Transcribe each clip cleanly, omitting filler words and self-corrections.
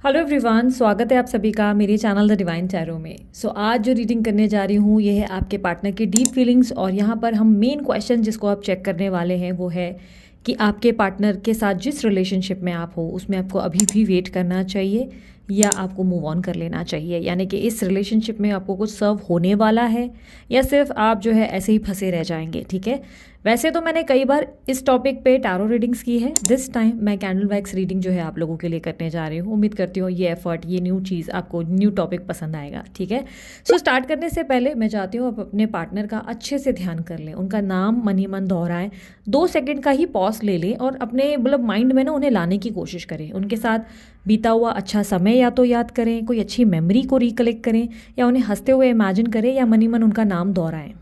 Hello everyone, स्वागत है आप सभी का मेरे चैनल द डिवाइन टैरो में। आज जो रीडिंग करने जा रही हूँ ये है आपके पार्टनर की डीप फीलिंग्स। और यहाँ पर हम मेन क्वेश्चन जिसको आप चेक करने वाले हैं वो है कि आपके पार्टनर के साथ जिस रिलेशनशिप में आप हो उसमें आपको अभी भी वेट करना चाहिए या आपको मूव ऑन कर लेना चाहिए। यानी कि इस रिलेशनशिप में आपको कुछ सर्व होने वाला है या सिर्फ आप जो है ऐसे ही फंसे रह जाएंगे। ठीक है, वैसे तो मैंने कई बार इस टॉपिक पे टैरो रीडिंग्स की है। दिस टाइम मैं कैंडल वैक्स रीडिंग जो है आप लोगों के लिए करने जा रही हूँ। उम्मीद करती हूँ ये एफर्ट, ये न्यू चीज़ आपको, न्यू टॉपिक पसंद आएगा। ठीक है, स्टार्ट करने से पहले मैं चाहती हूँ आप अपने पार्टनर का अच्छे से ध्यान कर लें, उनका नाम मन ही मन दोहराएं, 2 सेकंड का ही पॉज ले लें और अपने मतलब माइंड में ना उन्हें लाने की कोशिश करें। उनके साथ बीता हुआ अच्छा समय या तो याद करें, कोई अच्छी मेमोरी को रिकलेक्ट करें या उन्हें हंसते हुए इमेजिन करें या मन ही मन उनका नाम दोहराएं।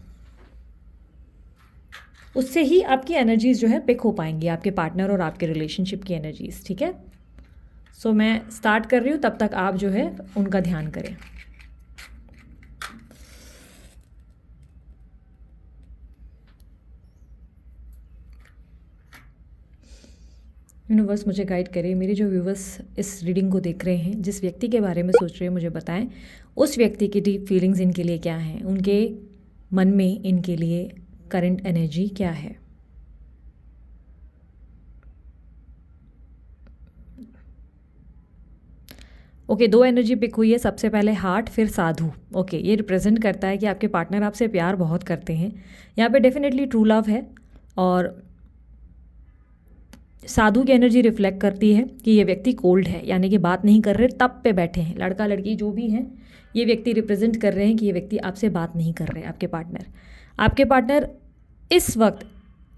उससे ही आपकी एनर्जीज जो है पिक हो पाएंगी, आपके पार्टनर और आपके रिलेशनशिप की एनर्जीज। ठीक है, मैं स्टार्ट कर रही हूँ, तब तक आप जो है उनका ध्यान करें। यूनिवर्स मुझे गाइड करे। मेरे जो व्यूवर्स इस रीडिंग को देख रहे हैं, जिस व्यक्ति के बारे में सोच रहे हैं, मुझे बताएं उस व्यक्ति की डीप फीलिंग्स इनके लिए क्या हैं, उनके मन में इनके लिए करंट एनर्जी क्या है। ओके, 2 एनर्जी पिक हुई है। सबसे पहले हार्ट, फिर साधु। ओके, ये रिप्रेजेंट करता है कि आपके पार्टनर आपसे प्यार बहुत करते हैं। यहाँ पे डेफिनेटली ट्रू लव है। और साधु की एनर्जी रिफ्लेक्ट करती है कि ये व्यक्ति कोल्ड है, यानी कि बात नहीं कर रहे, तब पे बैठे हैं। लड़का लड़की जो भी हैं, ये व्यक्ति रिप्रेजेंट कर रहे हैं कि ये व्यक्ति आपसे बात नहीं कर रहे। आपके पार्टनर इस वक्त,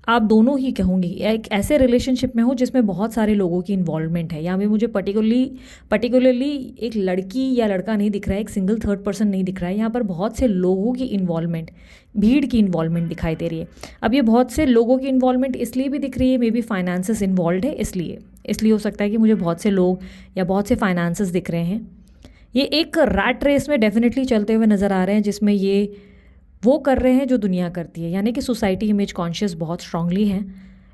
आप दोनों ही कहूँगी, एक ऐसे रिलेशनशिप में हो जिसमें बहुत सारे लोगों की इन्वॉल्वमेंट है। यहाँ पे मुझे पर्टिकुलरली एक लड़की या लड़का नहीं दिख रहा है, एक सिंगल थर्ड पर्सन नहीं दिख रहा है। यहाँ पर बहुत से लोगों की इन्वॉल्वमेंट, भीड़ की इन्वॉल्वमेंट दिखाई दे रही है। अब ये बहुत से लोगों की इन्वॉल्वमेंट इसलिए भी दिख रही है, मे बी फाइनेंसेस इन्वॉल्व है, इसलिए हो सकता है कि मुझे बहुत से लोग या बहुत से फाइनेंसेस दिख रहे हैं। ये एक रैट रेस में डेफिनेटली चलते हुए नज़र आ रहे हैं, जिसमें ये वो कर रहे हैं जो दुनिया करती है। यानी कि सोसाइटी इमेज कॉन्शियस बहुत स्ट्रांगली हैं।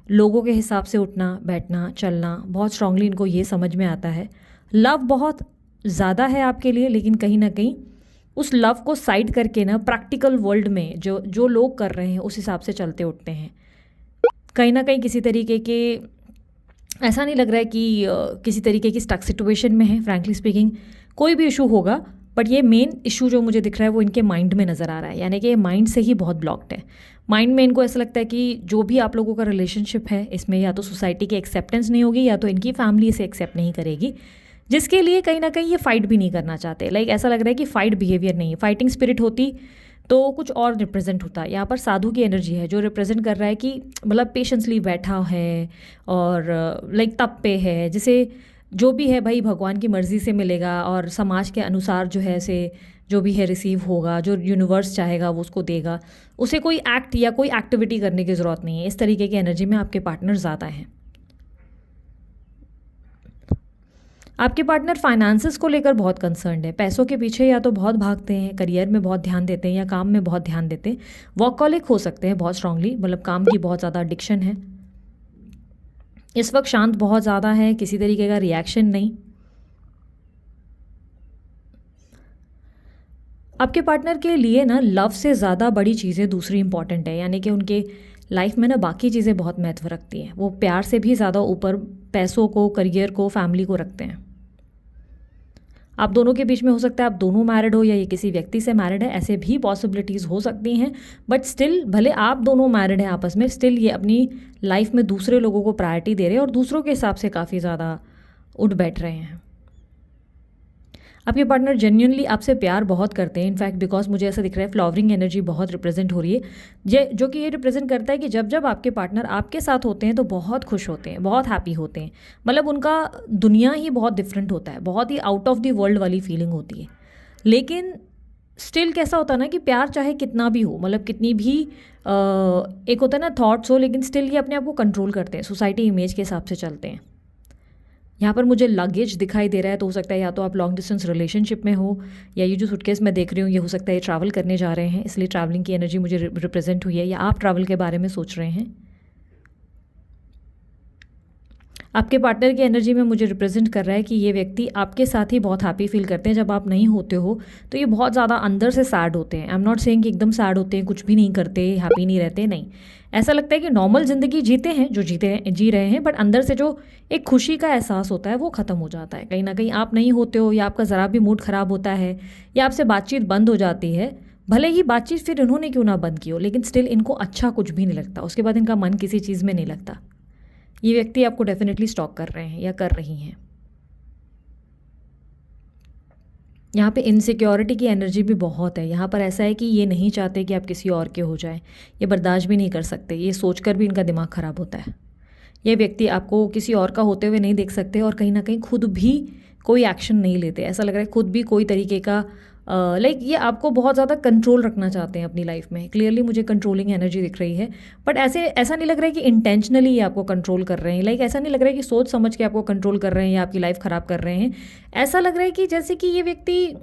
लोगों के हिसाब से उठना बैठना चलना बहुत स्ट्रांगली इनको ये समझ में आता है। लव बहुत ज़्यादा है आपके लिए, लेकिन कहीं ना कहीं उस लव को साइड करके ना प्रैक्टिकल वर्ल्ड में जो जो लोग कर रहे हैं उस हिसाब से चलते उठते हैं। कहीं ना कहीं किसी तरीके के, ऐसा नहीं लग रहा है कि किसी तरीके की स्टक सिचुएशन में है। फ्रैंकली स्पीकिंग कोई भी इशू होगा, बट ये मेन इशू जो मुझे दिख रहा है वो इनके माइंड में नज़र आ रहा है। यानी कि ये माइंड से ही बहुत ब्लॉक्ड है। माइंड में इनको ऐसा लगता है कि जो भी आप लोगों का रिलेशनशिप है इसमें या तो सोसाइटी की एक्सेप्टेंस नहीं होगी या तो इनकी फैमिली इसे एक्सेप्ट नहीं करेगी, जिसके लिए कहीं ना कहीं ये फाइट भी नहीं करना चाहते। लाइक ऐसा लग रहा है कि फाइट बिहेवियर नहीं है। फाइटिंग स्पिरिट होती तो कुछ और रिप्रेजेंट होता है। यहाँ पर साधु की एनर्जी है जो रिप्रेजेंट कर रहा है कि मतलब पेशेंसली बैठा है और लाइक तब पे है, जिसे जो भी है भाई भगवान की मर्ज़ी से मिलेगा और समाज के अनुसार जो है से जो भी है रिसीव होगा, जो यूनिवर्स चाहेगा वो उसको देगा। उसे कोई एक्ट या कोई एक्टिविटी करने की ज़रूरत नहीं है। इस तरीके की एनर्जी में आपके पार्टनर ज़्यादा हैं। आपके पार्टनर फाइनेंसेस को लेकर बहुत कंसर्न्ड है। पैसों के पीछे या तो बहुत भागते हैं, करियर में बहुत ध्यान देते हैं या काम में बहुत ध्यान देते हैं। वर्कहॉलिक हो सकते हैं बहुत स्ट्रांगली, मतलब काम की बहुत ज़्यादा एडिक्शन है। इस वक्त शांत बहुत ज़्यादा है, किसी तरीके का रिएक्शन नहीं। आपके पार्टनर के लिए ना लव से ज़्यादा बड़ी चीज़ें दूसरी इंपॉर्टेंट है। यानी कि उनके लाइफ में ना बाकी चीज़ें बहुत महत्व रखती हैं। वो प्यार से भी ज़्यादा ऊपर पैसों को, करियर को, फैमिली को रखते हैं। आप दोनों के बीच में हो सकता है आप दोनों मैरिड हो या ये किसी व्यक्ति से मैरिड है, ऐसे भी पॉसिबिलिटीज़ हो सकती हैं। बट स्टिल, भले आप दोनों मैरिड हैं आपस में, स्टिल ये अपनी लाइफ में दूसरे लोगों को प्रायोरिटी दे रहे हैं और दूसरों के हिसाब से काफ़ी ज़्यादा उठ बैठ रहे हैं। आपके पार्टनर जेन्युइनली आपसे प्यार बहुत करते हैं। इनफैक्ट बिकॉज मुझे ऐसा दिख रहा है फ्लावरिंग एनर्जी बहुत रिप्रेजेंट हो रही है, जो कि ये रिप्रेजेंट करता है कि जब जब आपके पार्टनर आपके साथ होते हैं तो बहुत खुश होते हैं, बहुत हैप्पी होते हैं। मतलब उनका दुनिया ही बहुत डिफरेंट होता है, बहुत ही आउट ऑफ द वर्ल्ड वाली फीलिंग होती है। लेकिन स्टिल कैसा होता है ना कि प्यार चाहे कितना भी हो, मतलब कितनी भी एक होता है ना थॉट्स हो, लेकिन स्टिल ये अपने आप को कंट्रोल करते हैं, सोसाइटी इमेज के हिसाब से चलते हैं। यहाँ पर मुझे लगेज दिखाई दे रहा है, तो हो सकता है या तो आप लॉन्ग डिस्टेंस रिलेशनशिप में हो या ये जो सूटकेस मैं देख रही हूँ ये हो सकता है ये ट्रैवल करने जा रहे हैं, इसलिए ट्रैवलिंग की एनर्जी मुझे रिप्रेजेंट हुई है, या आप ट्रैवल के बारे में सोच रहे हैं। आपके पार्टनर की एनर्जी में मुझे रिप्रेजेंट कर रहा है कि ये व्यक्ति आपके साथ ही बहुत हैप्पी फील करते हैं। जब आप नहीं होते हो तो ये बहुत ज़्यादा अंदर से सैड होते हैं। आई एम नॉट सेइंग कि एकदम सैड होते हैं, कुछ भी नहीं करते, हैप्पी नहीं रहते, नहीं। ऐसा लगता है कि नॉर्मल ज़िंदगी जीते हैं, जो जी रहे हैं, बट अंदर से जो एक खुशी का एहसास होता है वो ख़त्म हो जाता है। कहीं ना कहीं आप नहीं होते हो या आपका ज़रा भी मूड ख़राब होता है या आपसे बातचीत बंद हो जाती है, भले ही बातचीत फिर इन्होंने क्यों ना बंद की हो, लेकिन स्टिल इनको अच्छा कुछ भी नहीं लगता। उसके बाद इनका मन किसी चीज़ में नहीं लगता। ये व्यक्ति आपको डेफिनेटली स्टॉक कर रहे हैं या कर रही हैं। यहाँ पे इनसिक्योरिटी की एनर्जी भी बहुत है। यहाँ पर ऐसा है कि ये नहीं चाहते कि आप किसी और के हो जाए, ये बर्दाश्त भी नहीं कर सकते, ये सोचकर भी इनका दिमाग ख़राब होता है। ये व्यक्ति आपको किसी और का होते हुए नहीं देख सकते और कहीं ना कहीं खुद भी कोई एक्शन नहीं लेते। ऐसा लग रहा है खुद भी कोई तरीके का लाइक ये आपको बहुत ज़्यादा कंट्रोल रखना चाहते हैं अपनी लाइफ में। क्लियरली मुझे कंट्रोलिंग एनर्जी दिख रही है, बट ऐसा नहीं लग रहा है कि इंटेंशनली ये आपको कंट्रोल कर रहे हैं। लाइक ऐसा नहीं लग रहा है कि सोच समझ के आपको कंट्रोल कर रहे हैं या आपकी लाइफ ख़राब कर रहे हैं। ऐसा लग रहा है कि जैसे कि ये व्यक्ति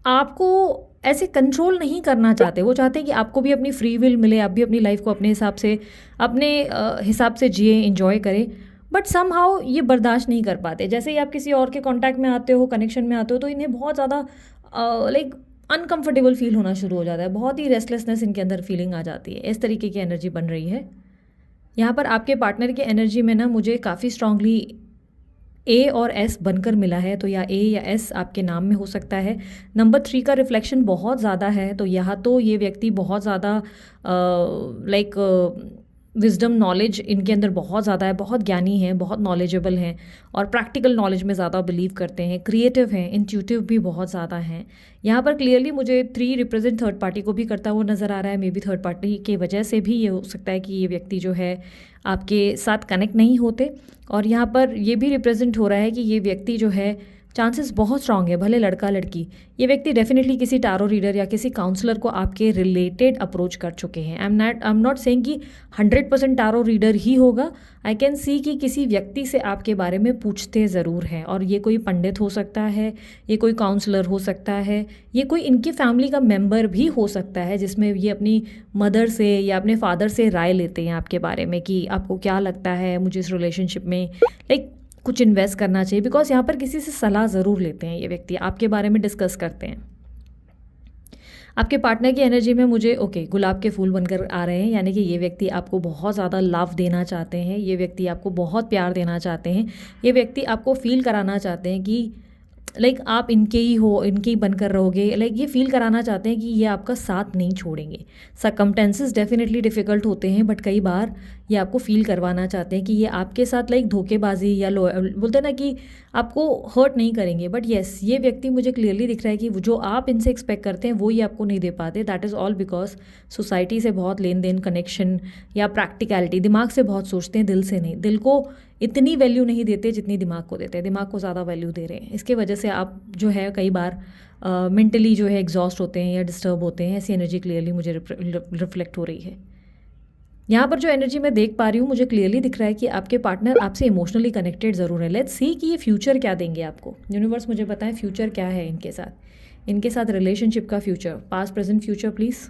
आपको ऐसे कंट्रोल नहीं करना चाहते। वो चाहते हैं कि आपको भी अपनी फ्री विल मिले, आप भी अपनी लाइफ को अपने हिसाब से जिए, इंजॉय करें, बट समहाउ ये बर्दाश्त नहीं कर पाते। जैसे ही आप किसी और के कांटेक्ट में आते हो, कनेक्शन में आते हो, तो इन्हें बहुत ज़्यादा लाइक अनकंफर्टेबल फील होना शुरू हो जाता है। बहुत ही रेस्टलेसनेस इनके अंदर फीलिंग आ जाती है। इस तरीके की एनर्जी बन रही है। यहाँ पर आपके पार्टनर की एनर्जी में ना मुझे काफ़ी स्ट्रांगली ए और एस बनकर मिला है, तो या ए या एस आपके नाम में हो सकता है। नंबर 3 का रिफ्लेक्शन बहुत ज़्यादा है, तो यहाँ तो ये व्यक्ति बहुत ज़्यादा लाइक विजडम नॉलेज इनके अंदर बहुत ज़्यादा है, बहुत ज्ञानी हैं, बहुत नॉलेजेबल हैं और प्रैक्टिकल नॉलेज में ज़्यादा बिलीव करते हैं, क्रिएटिव हैं, इंट्यूटिव भी बहुत ज़्यादा हैं। यहाँ पर क्लियरली मुझे 3 रिप्रेजेंट थर्ड पार्टी को भी करता हुआ नज़र आ रहा है। मे बी थर्ड पार्टी के वजह से भी ये हो सकता है कि ये व्यक्ति जो है आपके साथ कनेक्ट नहीं होते। और यहाँ पर ये भी रिप्रेजेंट हो रहा है कि ये व्यक्ति जो है चांसेस बहुत स्ट्रांग है, भले लड़का लड़की, ये व्यक्ति डेफिनेटली किसी टारो रीडर या किसी काउंसलर को आपके रिलेटेड अप्रोच कर चुके हैं। आई एम नॉट सेइंग कि 100% टारो रीडर ही होगा। आई कैन सी कि किसी व्यक्ति से आपके बारे में पूछते ज़रूर हैं, और ये कोई पंडित हो सकता है, ये कोई काउंसलर हो सकता है, ये कोई इनकी फैमिली का मेम्बर भी हो सकता है, जिसमें ये अपनी मदर से या अपने फादर से राय लेते हैं आपके बारे में कि आपको क्या लगता है मुझे इस रिलेशनशिप में लाइक कुछ इन्वेस्ट करना चाहिए। बिकॉज यहाँ पर किसी से सलाह ज़रूर लेते हैं ये व्यक्ति, आपके बारे में डिस्कस करते हैं। आपके पार्टनर की एनर्जी में मुझे गुलाब के फूल बनकर आ रहे हैं, यानी कि ये व्यक्ति आपको बहुत ज़्यादा लव देना चाहते हैं, ये व्यक्ति आपको बहुत प्यार देना चाहते हैं, ये व्यक्ति आपको फील कराना चाहते हैं कि लाइक आप इनके ही हो, इनके ही बनकर रहोगे। लाइक ये फील कराना चाहते हैं कि ये आपका साथ नहीं छोड़ेंगे। सर्कमटेंसेस डेफिनेटली डिफ़िकल्ट होते हैं, बट कई बार ये आपको फील करवाना चाहते हैं कि ये आपके साथ लाइक धोखेबाजी या बोलते हैं ना कि आपको हर्ट नहीं करेंगे। बट येस, ये व्यक्ति मुझे क्लियरली दिख रहा है कि जो आप इनसे एक्सपेक्ट करते हैं वो ये आपको नहीं दे पाते। That is all because society से बहुत लेन देन, कनेक्शन या प्रैक्टिकलिटी, दिमाग से बहुत सोचते हैं, दिल से नहीं। दिल को इतनी वैल्यू नहीं देते जितनी दिमाग को देते हैं, दिमाग को ज़्यादा वैल्यू दे रहे हैं। इसके वजह से आप जो है कई बार मेंटली जो है एग्जॉस्ट होते हैं या डिस्टर्ब होते हैं। ऐसी एनर्जी क्लियरली मुझे रिफ्लेक्ट हो रही है। यहाँ पर जो एनर्जी मैं देख पा रही हूँ, मुझे क्लियरली दिख रहा है कि आपके पार्टनर आपसे इमोशनली कनेक्टेड ज़रूर है। लेट्स सी कि ये फ्यूचर क्या देंगे आपको। यूनिवर्स मुझे बताएं फ्यूचर क्या है इनके साथ रिलेशनशिप का future, past present future please.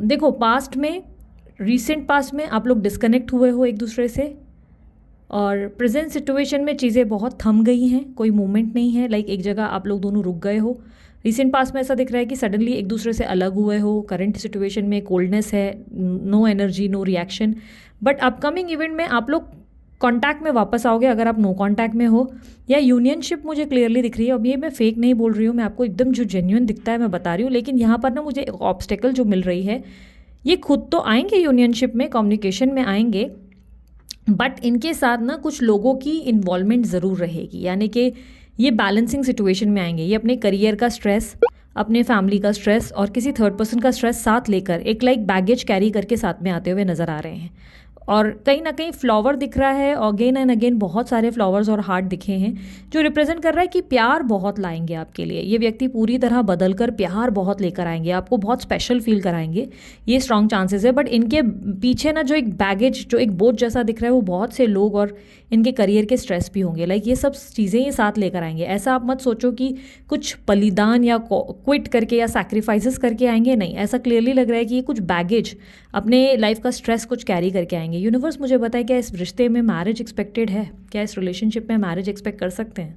देखो, पास्ट में, रीसेंट पास्ट में आप लोग डिस्कनेक्ट हुए हो एक दूसरे से, और प्रेजेंट सिचुएशन में चीज़ें बहुत थम गई हैं, कोई मूवमेंट नहीं है। लाइक एक जगह आप लोग दोनों रुक गए हो। रीसेंट पास्ट में ऐसा दिख रहा है कि सडनली एक दूसरे से अलग हुए हो। करंट सिचुएशन में कोल्डनेस है, no energy, no reaction. But upcoming event में आप लोग कॉन्टैक्ट में वापस आओगे अगर आप नो कॉन्टैक्ट में हो, या यूनियनशिप मुझे क्लियरली दिख रही है। अब ये मैं फेक नहीं बोल रही हूँ, मैं आपको एकदम जो जेन्युइन दिखता है मैं बता रही हूँ। लेकिन यहाँ पर ना मुझे एक ऑब्स्टेकल जो मिल रही है, ये खुद तो आएंगे यूनियनशिप में, कम्युनिकेशन में आएंगे, बट इनके साथ ना कुछ लोगों की इन्वॉल्वमेंट ज़रूर रहेगी। यानी कि ये बैलेंसिंग सिचुएशन में आएंगे। ये अपने करियर का स्ट्रेस, अपने फैमिली का स्ट्रेस और किसी थर्ड पर्सन का स्ट्रेस साथ लेकर एक लाइक बैगेज कैरी करके साथ में आते हुए नज़र आ रहे हैं। और कहीं ना कहीं फ्लावर दिख रहा है, अगेन एंड अगेन बहुत सारे फ्लावर्स और हार्ट दिखे हैं, जो रिप्रेजेंट कर रहा है कि प्यार बहुत लाएंगे आपके लिए। ये व्यक्ति पूरी तरह बदल कर प्यार बहुत लेकर आएंगे, आपको बहुत स्पेशल फील कराएंगे, ये स्ट्रॉन्ग चांसेस है। बट इनके पीछे ना जो एक बैगेज, जो एक बोझ जैसा दिख रहा है, वो बहुत से लोग और इनके करियर के स्ट्रेस भी होंगे। लाइक ये सब चीज़ें ये साथ लेकर आएंगे। ऐसा आप मत सोचो कि कुछ बलिदान या क्विट करके या सैक्रिफाइसेस करके आएंगे, नहीं। ऐसा क्लियरली लग रहा है कि ये कुछ बैगेज, अपने लाइफ का स्ट्रेस कुछ कैरी करके आएंगे। यूनिवर्स मुझे बताए क्या इस रिश्ते में मैरिज एक्सपेक्टेड है, क्या इस रिलेशनशिप में मैरिज एक्सपेक्ट कर सकते हैं।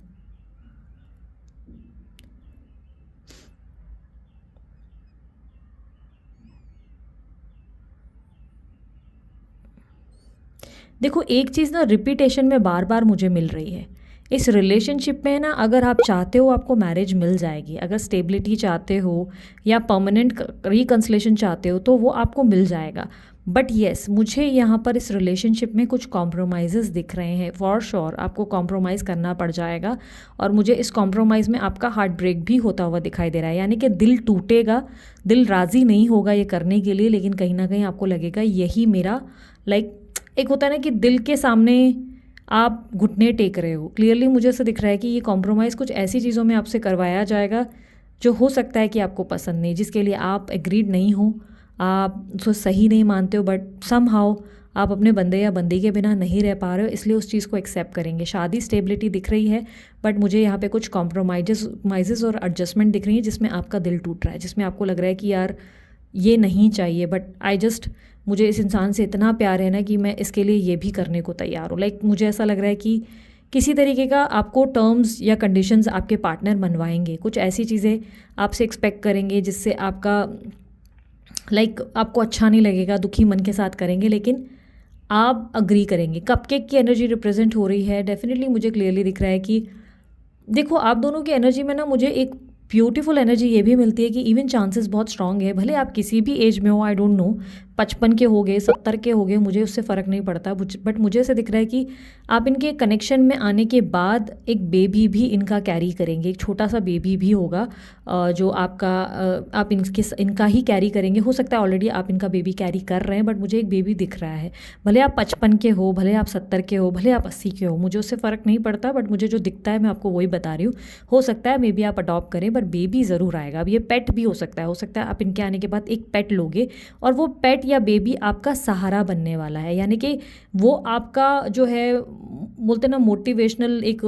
देखो एक चीज़ ना रिपीटेशन में बार बार मुझे मिल रही है इस रिलेशनशिप में ना। अगर आप चाहते हो आपको मैरिज मिल जाएगी, अगर स्टेबिलिटी चाहते हो या परमानेंट रिकन्सिलेशन चाहते हो तो वो आपको मिल जाएगा। बट येस, मुझे यहाँ पर इस रिलेशनशिप में कुछ कॉम्प्रोमाइज़ेस दिख रहे हैं। फॉर श्योर आपको कॉम्प्रोमाइज़ करना पड़ जाएगा और मुझे इस कॉम्प्रोमाइज़ में आपका हार्ट ब्रेक भी होता हुआ दिखाई दे रहा है। यानी कि दिल टूटेगा, दिल राज़ी नहीं होगा ये करने के लिए, लेकिन कहीं ना कहीं आपको लगेगा यही मेरा लाइक एक होता है ना कि दिल के सामने आप घुटने टेक रहे हो। क्लियरली मुझे ऐसा दिख रहा है कि ये कॉम्प्रोमाइज़ कुछ ऐसी चीज़ों में आपसे करवाया जाएगा जो हो सकता है कि आपको पसंद नहीं, जिसके लिए आप एग्रीड नहीं हो, आप उसको सही नहीं मानते हो, बट समहाउ आप अपने बंदे या बंदी के बिना नहीं रह पा रहे हो, इसलिए उस चीज़ को एक्सेप्ट करेंगे। शादी स्टेबिलिटी दिख रही है, बट मुझे यहाँ पे कुछ कॉम्प्रोमाइज़ और एडजस्टमेंट दिख रही है जिसमें आपका दिल टूट रहा है, जिसमें आपको लग रहा है कि यार ये नहीं चाहिए, बट मुझे इस इंसान से इतना प्यार है ना कि मैं इसके लिए ये भी करने को तैयार हूँ। लाइक मुझे ऐसा लग रहा है कि किसी तरीके का आपको टर्म्स या कंडीशंस आपके पार्टनर मनवाएंगे, कुछ ऐसी चीज़ें आपसे एक्सपेक्ट करेंगे जिससे आपका आपको अच्छा नहीं लगेगा, दुखी मन के साथ करेंगे, लेकिन आप अग्री करेंगे। कपकेक की एनर्जी रिप्रेजेंट हो रही है। डेफिनेटली मुझे क्लियरली दिख रहा है कि देखो आप दोनों की एनर्जी में ना मुझे एक ब्यूटीफुल एनर्जी ये भी मिलती है कि इवन चांसेस बहुत स्ट्रांग है, भले आप किसी भी एज में हो, आई डोंट नो 55 के हो गए, 70 के हो गए, मुझे उससे फ़र्क नहीं पड़ता। बट मुझे ऐसे दिख रहा है कि आप इनके कनेक्शन में आने के बाद एक बेबी भी इनका कैरी करेंगे, एक छोटा सा बेबी भी होगा जो आप इनका ही कैरी करेंगे। हो सकता है ऑलरेडी आप इनका बेबी कैरी कर रहे हैं, बट मुझे एक बेबी दिख रहा है। भले आप 55 के हो, भले आप 70 के हो, भले आप 80 के हो, मुझे उससे फ़र्क नहीं पड़ता, बट मुझे जो दिखता है मैं आपको वही बता रही हूँ। हो सकता है मे बी आप अडॉप्ट करें, बट बेबी ज़रूर आएगा। अब ये पेट भी हो सकता है आप इनके आने के बाद एक पेट लोगे और वो पेट या बेबी आपका सहारा बनने वाला है। यानी कि वो आपका जो है बोलते ना मोटिवेशनल एक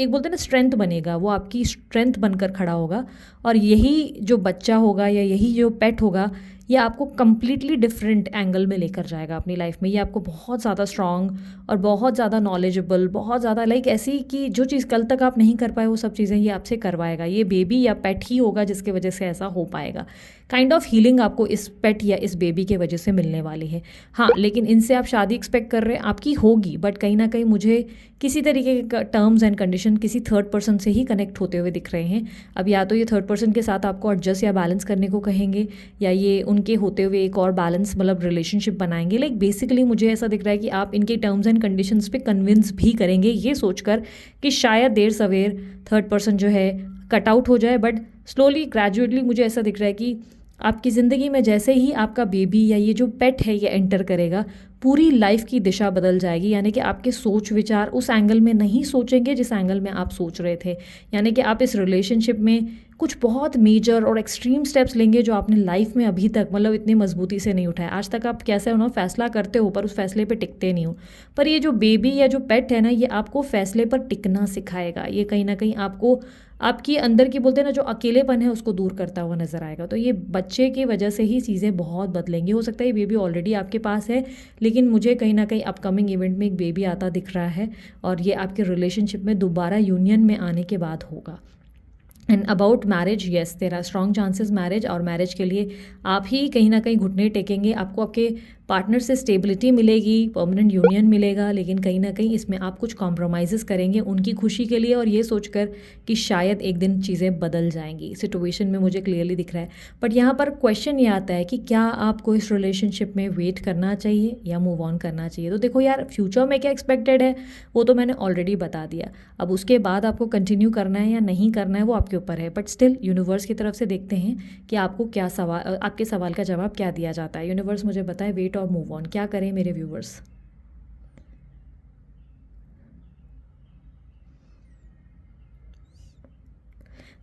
बोलते ना स्ट्रेंथ बनेगा, वो आपकी स्ट्रेंथ बनकर खड़ा होगा। और यही जो बच्चा होगा या यही जो पेट होगा ये आपको कम्प्लीटली डिफरेंट एंगल में लेकर जाएगा अपनी लाइफ में। ये आपको बहुत ज़्यादा स्ट्रॉन्ग और बहुत ज़्यादा नॉलेजेबल, बहुत ज़्यादा ऐसी कि जो चीज़ कल तक आप नहीं कर पाए वो सब चीज़ें ये आपसे करवाएगा। ये बेबी या पेट ही होगा जिसके वजह से ऐसा हो पाएगा। काइंड ऑफ हीलिंग आपको इस पेट या इस बेबी के वजह से मिलने वाली है। हाँ, लेकिन इनसे आप शादी एक्सपेक्ट कर रहे हैं, आपकी होगी, बट कहीं ना कहीं मुझे किसी तरीके के टर्म्स एंड कंडीशन किसी थर्ड पर्सन से ही कनेक्ट होते हुए दिख रहे हैं। अब या तो ये थर्ड पर्सन के साथ आपको एडजस्ट या बैलेंस करने को कहेंगे, या ये उनके होते हुए एक और बैलेंस रिलेशनशिप बनाएंगे। बेसिकली मुझे ऐसा दिख रहा है कि आप इनके टर्म्स एंड कंडीशंस पे कन्विंस भी करेंगे, ये सोचकर कि शायद देर सवेर थर्ड पर्सन जो है कट आउट हो जाए। बट स्लोली ग्रेजुएटली मुझे ऐसा दिख रहा है कि आपकी ज़िंदगी में जैसे ही आपका बेबी या ये जो पेट है ये एंटर करेगा, पूरी लाइफ की दिशा बदल जाएगी। यानी कि आपके सोच विचार उस एंगल में नहीं सोचेंगे जिस एंगल में आप सोच रहे थे। यानी कि आप इस रिलेशनशिप में कुछ बहुत मेजर और एक्सट्रीम स्टेप्स लेंगे जो आपने लाइफ में अभी तक इतनी मजबूती से नहीं उठाया। आज तक आप कैसे हो ना फैसला करते हो पर उस फैसले पे टिकते नहीं हो, पर ये जो बेबी या जो पेट है ना ये आपको फैसले पर टिकना सिखाएगा। ये कहीं ना कहीं आपको आपकी अंदर की बोलते हैं ना जो अकेलेपन है उसको दूर करता हुआ नजर आएगा। तो ये बच्चे की वजह से ही चीज़ें बहुत बदलेंगी। हो सकता है ये बेबी ऑलरेडी आपके पास है, लेकिन मुझे कहीं ना कहीं अपकमिंग इवेंट में एक बेबी आता दिख रहा है और ये आपके रिलेशनशिप में दोबारा यूनियन में आने के बाद होगा। And about marriage, yes there are strong chances marriage, और मैरिज के लिए आप ही कहीं ना कहीं घुटने टेकेंगे। आपको आपके पार्टनर से स्टेबिलिटी मिलेगी, परमानेंट यूनियन मिलेगा, लेकिन कहीं ना कहीं इसमें आप कुछ कॉम्प्रोमाइज़ेस करेंगे उनकी खुशी के लिए, और ये सोचकर कि शायद एक दिन चीज़ें बदल जाएंगी। सिचुएशन में मुझे क्लियरली दिख रहा है। बट यहाँ पर क्वेश्चन ये आता है कि क्या आपको इस रिलेशनशिप में वेट करना चाहिए या मूव ऑन करना चाहिए। तो देखो यार, फ्यूचर में क्या एक्सपेक्टेड है वो तो मैंने ऑलरेडी बता दिया। अब उसके बाद आपको कंटिन्यू करना है या नहीं करना है वो आपके ऊपर है। बट स्टिल यूनिवर्स की तरफ से देखते हैं कि आपको क्या सवाल, आपके सवाल का जवाब क्या दिया जाता है। यूनिवर्स मुझे बताए वेट और मूव ऑन, क्या करें मेरे व्यूवर्स।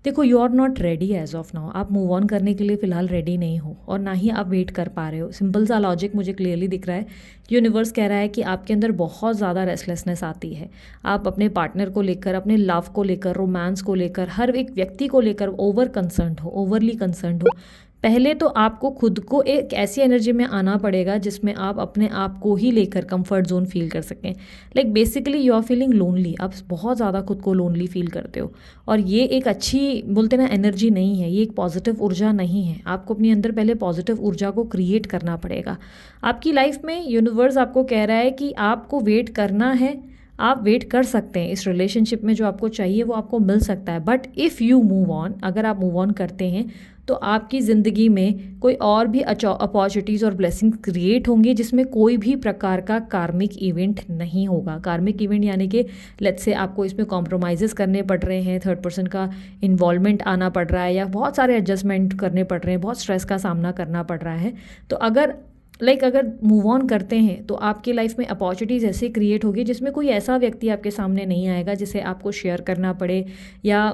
देखो, you are not ready as of now. आप मूव ऑन करने के लिए फ़िलहाल रेडी नहीं हो और ना ही आप वेट कर पा रहे हो। सिंपल सा लॉजिक मुझे क्लियरली दिख रहा है। यूनिवर्स कह रहा है कि आपके अंदर बहुत ज़्यादा रेस्टलेसनेस आती है। आप अपने पार्टनर को लेकर, अपने लव को लेकर, रोमांस को लेकर, हर एक व्यक्ति को लेकर ओवरली कंसर्न्ड हो। पहले तो आपको खुद को एक ऐसी एनर्जी में आना पड़ेगा जिसमें आप अपने आप को ही लेकर कंफर्ट जोन फील कर सकें। Like basically you are feeling lonely. आप बहुत ज़्यादा खुद को लोनली फील करते हो और ये एक अच्छी बोलते ना एनर्जी नहीं है, ये एक पॉजिटिव ऊर्जा नहीं है। आपको अपने अंदर पहले पॉजिटिव ऊर्जा को क्रिएट करना पड़ेगा। आपकी लाइफ में यूनिवर्स आपको कह रहा है कि आपको वेट करना है। आप वेट कर सकते हैं, इस रिलेशनशिप में जो आपको चाहिए वो आपको मिल सकता है। But if you move on, अगर आप मूव ऑन करते हैं तो आपकी ज़िंदगी में कोई और भी अपॉर्चुनिटीज़ और ब्लेसिंग्स क्रिएट होंगी जिसमें कोई भी प्रकार का कार्मिक इवेंट नहीं होगा। कार्मिक इवेंट यानी कि लेट्स से आपको इसमें कॉम्प्रोमाइज़ेस करने पड़ रहे हैं, थर्ड पर्सन का इन्वॉल्वमेंट आना पड़ रहा है या बहुत सारे एडजस्टमेंट करने पड़ रहे हैं, बहुत स्ट्रेस का सामना करना पड़ रहा है। तो अगर मूव ऑन करते हैं तो आपकी लाइफ में अपॉर्चुनिटीज़ ऐसे क्रिएट होगी जिसमें कोई ऐसा व्यक्ति आपके सामने नहीं आएगा जिसे आपको शेयर करना पड़े या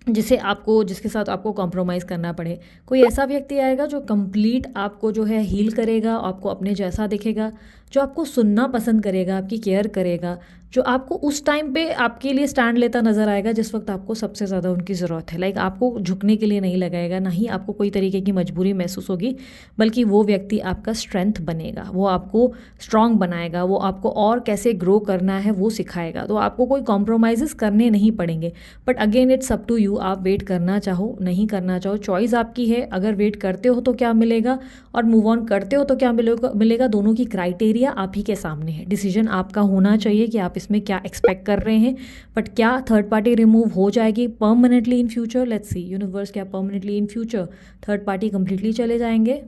जिसके साथ आपको कॉम्प्रोमाइज़ करना पड़े। कोई ऐसा व्यक्ति आएगा जो कंप्लीट आपको जो है हील करेगा, आपको अपने जैसा दिखेगा, जो आपको सुनना पसंद करेगा, आपकी केयर करेगा, जो आपको उस टाइम पे आपके लिए स्टैंड लेता नज़र आएगा जिस वक्त आपको सबसे ज़्यादा उनकी ज़रूरत है। आपको झुकने के लिए नहीं लगाएगा, ना ही आपको कोई तरीके की मजबूरी महसूस होगी, बल्कि वो व्यक्ति आपका स्ट्रेंथ बनेगा, वो आपको स्ट्रॉन्ग बनाएगा, वो आपको और कैसे ग्रो करना है वो सिखाएगा। तो आपको कोई कॉम्प्रोमाइज़ेस करने नहीं पड़ेंगे। But again it's up to you, आप वेट करना चाहो नहीं करना चाहो, चॉइस आपकी है। अगर वेट करते हो तो क्या मिलेगा और मूव ऑन करते हो तो क्या मिलेगा, दोनों की क्राइटेरिया आप ही के सामने है। डिसीजन आपका होना चाहिए कि आप इसमें क्या एक्सपेक्ट कर रहे हैं। बट क्या थर्ड पार्टी रिमूव हो जाएगी permanently in future? Let's see universe, क्या permanently in future third party completely चले जाएंगे?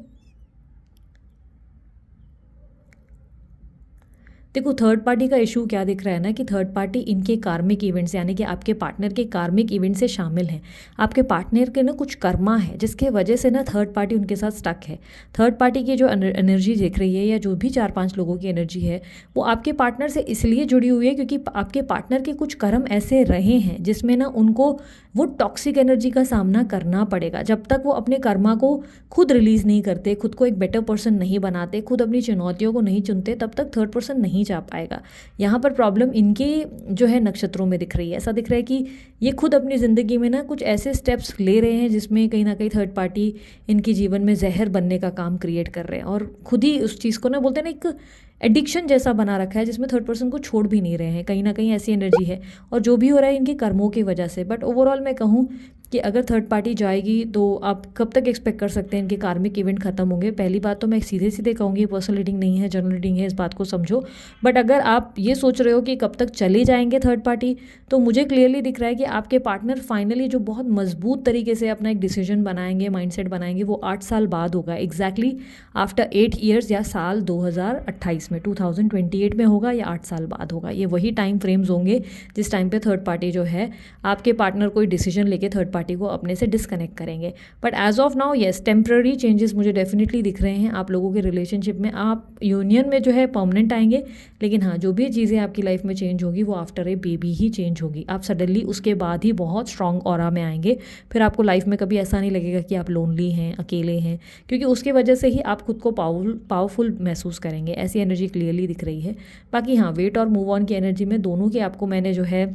देखो, थर्ड पार्टी का इशू क्या दिख रहा है ना कि थर्ड पार्टी इनके कार्मिक इवेंट्स यानी कि आपके पार्टनर के कार्मिक इवेंट से शामिल हैं। आपके पार्टनर के ना कुछ कर्मा है जिसके वजह से ना थर्ड पार्टी उनके साथ स्टक है। थर्ड पार्टी की जो एनर्जी दिख रही है या जो भी 4-5 लोगों की एनर्जी है वो आपके पार्टनर से इसलिए जुड़ी हुई है क्योंकि आपके पार्टनर के कुछ कर्म ऐसे रहे हैं जिसमें ना उनको वो टॉक्सिक एनर्जी का सामना करना पड़ेगा। जब तक वो अपने कर्मा को खुद रिलीज़ नहीं करते, खुद को एक बेटर पर्सन नहीं बनाते, खुद अपनी चुनौतियों को नहीं चुनते, तब तक थर्ड पर्सन नहीं जा पाएगा। यहाँ पर प्रॉब्लम इनके जो है नक्षत्रों में दिख रही है। ऐसा दिख रहा है कि ये खुद अपनी ज़िंदगी में ना कुछ ऐसे स्टेप्स ले रहे हैं जिसमें कहीं ना कहीं थर्ड पार्टी इनके जीवन में जहर बनने का काम क्रिएट कर रहे हैं और खुद ही उस चीज़ को ना बोलते हैं ना एक एडिक्शन जैसा बना रखा है जिसमें थर्ड पर्सन को छोड़ भी नहीं रहे हैं। कहीं ना कहीं ऐसी एनर्जी है और जो भी हो रहा है इनके कर्मों की वजह से। बट ओवरऑल मैं कहूँ कि अगर थर्ड पार्टी जाएगी तो आप कब तक एक्सपेक्ट कर सकते हैं इनके कार्मिक इवेंट खत्म होंगे? पहली बात तो मैं सीधे सीधे कहूँगी पर्सनल रीडिंग नहीं है, जनरल रीडिंग है, इस बात को समझो। बट अगर आप ये सोच रहे हो कि कब तक चले जाएंगे थर्ड पार्टी, तो मुझे क्लियरली दिख रहा है कि आपके पार्टनर फाइनली जो बहुत मजबूत तरीके से अपना एक डिसीजन बनाएंगे, माइंडसेट बनाएंगे, वो 8 साल बाद होगा। एग्जैक्टली आफ्टर 8 ईयर्स या साल 2028 में, 2028 में होगा या 8 साल बाद होगा। ये वही टाइम फ्रेम्स होंगे जिस टाइम पे थर्ड पार्टी जो है आपके पार्टनर कोई डिसीजन लेके थर्ड पार्टी को अपने से डिस्कनेक्ट करेंगे। But as of now yes, temporary changes मुझे डेफिनेटली दिख रहे हैं आप लोगों के रिलेशनशिप में। आप यूनियन में जो है परमानेंट आएंगे, लेकिन हाँ, जो भी चीज़ें आपकी लाइफ में चेंज होगी वो after a baby he change होगी। आप सडनली उसके बाद ही बहुत स्ट्रॉन्ग ऑरा में आएंगे। फिर आपको लाइफ में कभी ऐसा नहीं लगेगा कि आप लोनली हैं, अकेले हैं, क्योंकि उसके वजह से ही आप खुद को पावरफुल महसूस करेंगे। ऐसी एनर्जी क्लियरली दिख रही है। बाकी हाँ, वेट और मूव ऑन की एनर्जी में दोनों की आपको मैंने जो है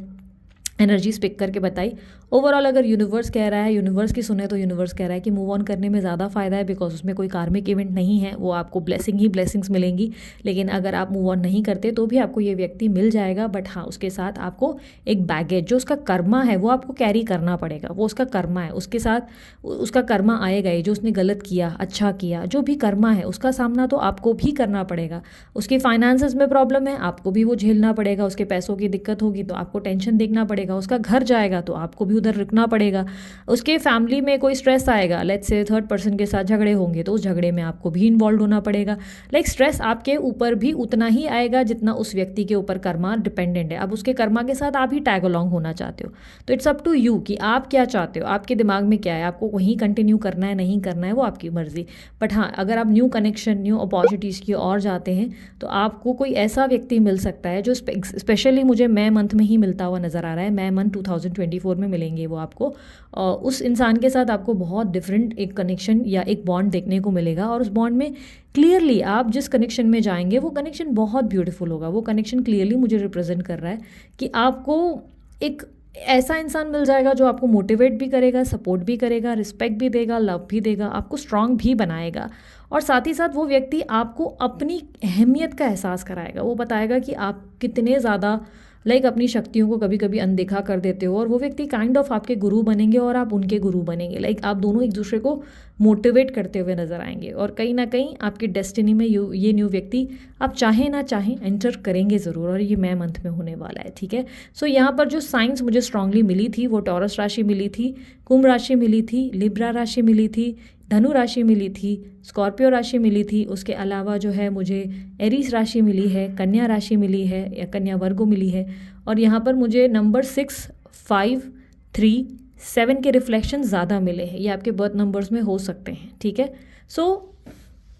एनर्जीज पिक करके बताई। ओवरऑल अगर यूनिवर्स कह रहा है, यूनिवर्स की सुने तो यूनिवर्स कह रहा है कि मूव ऑन करने में ज़्यादा फ़ायदा है बिकॉज उसमें कोई कार्मिक इवेंट नहीं है, वो आपको ब्लेसिंग्स मिलेंगी। लेकिन अगर आप मूव ऑन नहीं करते तो भी आपको ये व्यक्ति मिल जाएगा। बट हाँ, उसके साथ आपको एक बैगेज जो उसका कर्मा है वो आपको कैरी करना पड़ेगा। वो उसका कर्मा है, उसके साथ उसका कर्मा आएगा ही। जो उसने गलत किया, अच्छा किया, जो भी कर्मा है उसका सामना तो आपको भी करना पड़ेगा। उसके फाइनेंसेस में प्रॉब्लम है, आपको भी वो झेलना पड़ेगा। उसके पैसों की दिक्कत होगी तो आपको टेंशन देखना पड़ेगा। उसका घर जाएगा तो आपको भी उधर रुकना पड़ेगा। उसके फैमिली में कोई स्ट्रेस आएगा, लेट्स से थर्ड पर्सन के साथ झगड़े होंगे तो उस झगड़े में आपको भी इन्वॉल्व होना पड़ेगा। स्ट्रेस आपके ऊपर भी उतना ही आएगा जितना उस व्यक्ति के ऊपर कर्मा डिपेंडेंट है। अब उसके कर्मा के साथ आप ही टैग अलॉन्ग होना चाहते हो तो इट्स अप टू यू कि आप क्या चाहते हो, आपके दिमाग में क्या है, आपको वहीं कंटिन्यू करना है, नहीं करना है, वो आपकी मर्जी। बट हाँ, अगर आप न्यू कनेक्शन, न्यू अपॉर्चुनिटीज़ की ओर जाते हैं तो आपको कोई ऐसा व्यक्ति मिल सकता है जो स्पेशली मुझे मई मंथ में ही मिलता हुआ नज़र आ रहा है। मई मंथ 2024 में मिलेंगे वो आपको। उस इंसान के साथ आपको बहुत डिफरेंट एक कनेक्शन या एक बॉन्ड देखने को मिलेगा, और उस बॉन्ड में क्लियरली आप जिस कनेक्शन में जाएंगे वो कनेक्शन बहुत ब्यूटीफुल होगा। वो कनेक्शन क्लियरली मुझे रिप्रेजेंट कर रहा है कि आपको एक ऐसा इंसान मिल जाएगा जो आपको मोटिवेट भी करेगा, सपोर्ट भी करेगा, रिस्पेक्ट भी देगा, लव भी देगा, आपको स्ट्रांग भी बनाएगा, और साथ ही साथ वो व्यक्ति आपको अपनी अहमियत का एहसास कराएगा। वो बताएगा कि आप कितने ज़्यादा अपनी शक्तियों को कभी कभी अनदेखा कर देते हो, और वो व्यक्ति काइंड ऑफ आपके गुरु बनेंगे और आप उनके गुरु बनेंगे। आप दोनों एक दूसरे को मोटिवेट करते हुए नजर आएंगे, और कहीं ना कहीं आपकी डेस्टिनी में ये न्यू व्यक्ति आप चाहे ना चाहें एंटर करेंगे ज़रूर, और ये मई मंथ में होने वाला है। ठीक है, सो यहाँ पर जो साइंस मुझे स्ट्रांगली मिली थी वो टॉरस राशि मिली थी, कुंभ राशि मिली थी, लिब्रा राशि मिली थी, धनु राशि मिली थी, स्कॉर्पियो राशि मिली थी। उसके अलावा जो है मुझे एरीज राशि मिली है, कन्या राशि मिली है या कन्या वर्गो मिली है, और यहाँ पर मुझे नंबर 6, 5, 3, 7 के रिफ्लेक्शन ज़्यादा मिले हैं। ये आपके बर्थ नंबर्स में हो सकते हैं। ठीक है, सो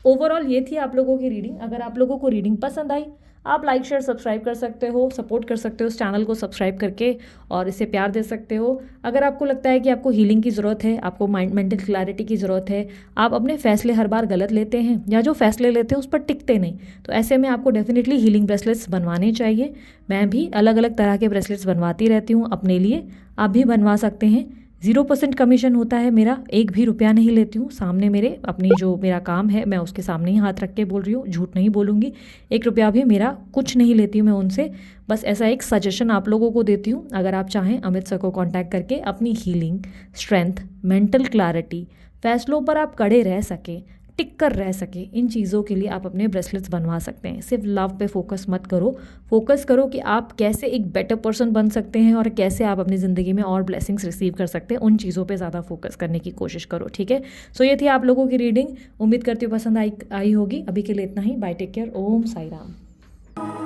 ओवरऑल ये थी आप लोगों की रीडिंग। अगर आप लोगों को रीडिंग पसंद आई, आप लाइक शेयर सब्सक्राइब कर सकते हो, सपोर्ट कर सकते हो इस चैनल को सब्सक्राइब करके, और इसे प्यार दे सकते हो। अगर आपको लगता है कि आपको हीलिंग की ज़रूरत है, आपको मेंटल क्लैरिटी की ज़रूरत है, आप अपने फैसले हर बार गलत लेते हैं या जो फैसले लेते हैं उस पर टिकते नहीं, तो ऐसे में आपको डेफिनेटली हीलिंग ब्रेसलेट्स बनवाने चाहिए। मैं भी अलग अलग तरह के ब्रेसलेट्स बनवाती रहती हूँ अपने लिए, आप भी बनवा सकते हैं। 0% कमीशन होता है मेरा, 1 भी रुपया नहीं लेती हूँ। सामने मेरे अपनी जो मेरा काम है मैं उसके सामने ही हाथ रख के बोल रही हूँ, झूठ नहीं बोलूँगी। 1 रुपया भी मेरा कुछ नहीं लेती हूँ मैं उनसे, बस ऐसा एक सजेशन आप लोगों को देती हूँ। अगर आप चाहें अमित सर को कांटेक्ट करके अपनी हीलिंग, स्ट्रेंथ, मेंटल क्लैरिटी, फैसलों पर आप कड़े रह सकें, टिक कर रह सके, इन चीज़ों के लिए आप अपने ब्रेसलेट्स बनवा सकते हैं। सिर्फ लव पे फोकस मत करो, फोकस करो कि आप कैसे एक बेटर पर्सन बन सकते हैं और कैसे आप अपनी ज़िंदगी में और ब्लेसिंग्स रिसीव कर सकते हैं। उन चीज़ों पे ज़्यादा फोकस करने की कोशिश करो। ठीक है, सो ये थी आप लोगों की रीडिंग। उम्मीद करती हूँ पसंद आई होगी। अभी के लिए इतना ही। Bye, take care. Om Sai Ram.